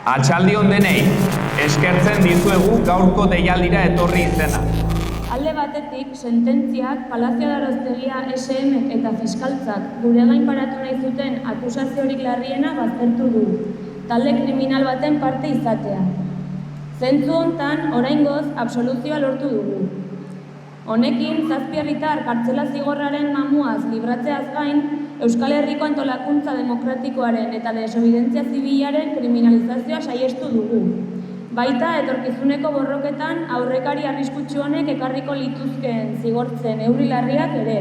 Atxaldion denei, eskertzen dizuegu gaurko deialdira etorri izena. Alde batetik, sententziak Palazio de Arostegia SM eta fiskaltzak gure gain paratu nahi zuten akusaziorik larriena baztertu du, talde kriminal baten parte izatea. Zentzu hontan, oraingoz, absoluzioa lortu dugu. Honekin, 7 herritar kartzela zigorraren mamuaz libratzeaz gain, Euskal Herriko antolakuntza demokratikoaren eta desobedientzia zibilaren kriminalizazioa saiestu dugu. Baita, etorkizuneko borroketan aurrekari arriskutsu honek ekarriko lituzkeen zigortzen neurri larriak ere.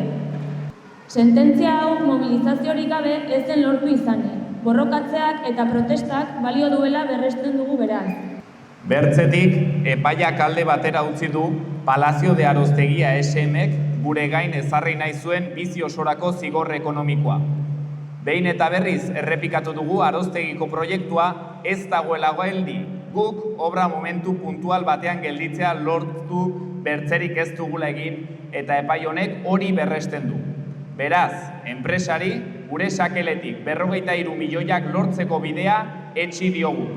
Sententzia hau mobilizaziorik gabe ez zen lortu izanik. Borrokatzeak eta protestak balio duela berresten dugu beraz. Bertzetik, epaiak alde batera utzi du Palazio de Arostegia SM-ek gure gain ezarri nahi zuen bizi osorako zigor ekonomikoa. Behin eta berriz errepikatu dugu Arostegiko proiektua ez dagoela geldi, guk obra momentu puntual batean gelditzea lortu bertzerik ez dugula egin eta epai honek hori berresten du. Beraz, enpresari gure sakeletik 43 milioiak lortzeko bidea etsi diogu.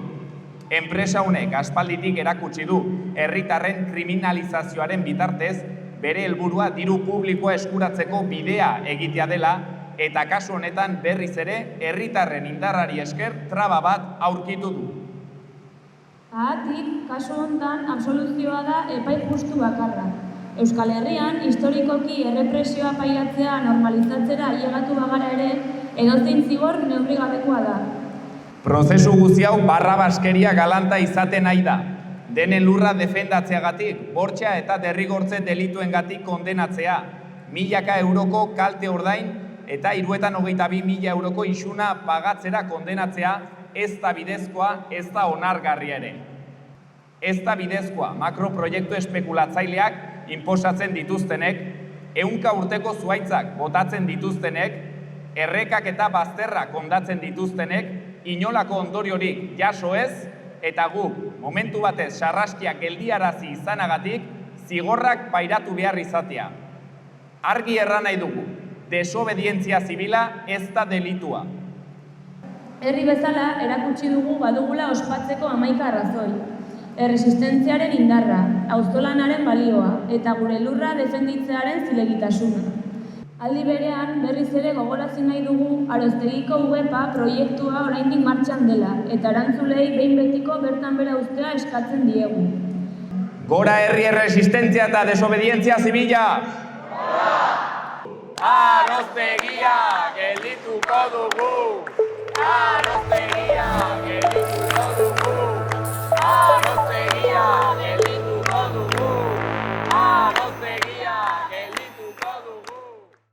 Enpresa honek aspalditik erakutsi du herritarren kriminalizazioaren bitartez bere helburua diru publikoa eskuratzeko bidea egitea dela eta kasu honetan berriz ere herritarren indarrari esker traba bat aurkitu du. Haatik, kasu honetan absoluzioa da epai justu bakarra. Euskal Herrian, historikoki errepresioa pairatzea normalizatzera ailegatu bagara ere, edozein zigor neurrigabekoa da. Prozesu guzti hau barrabaskeria galanta izaten nahi da. Denen lurra defendatzeagatik, bortxa eta derrigortze delituengatik kondenatzea, 1000 euroko kalte ordain eta 322.000 euroko isuna pagatzera kondenatzea ez da bidezkoa, ez da onargarria ere. Ez da bidezkoa makroproiektu espekulatzaileak inposatzen dituztenek, 100 urteko zuhaitzak botatzen dituztenek, errekak eta bazterrak hondatzen dituztenek, inolako ondoriorik jaso ez, eta guk, momentu batez sarraskiak geldiarazi izanagatik, zigorrak pairatu behar izatea. Argi erran nahi dugu, desobedientzia zibila ez da delitua. Herri bezala erakutsi dugu badugula ospatzeko 11 arrazoi. Erresistentziaren indarra, auzolanaren balioa eta gure lurra defenditzearen zilegitasuna. Aldi berean, berriz ere gogorazi nahi dugu Arostegiko UEPA proiektua oraindik martxan dela eta erantzulei behin betiko bertan bera uztea eskatzen diegu. Gora herri erresistentzia eta desobedientzia zibila! Arostegia geldituko dugu! Arostegia geldituko dugu!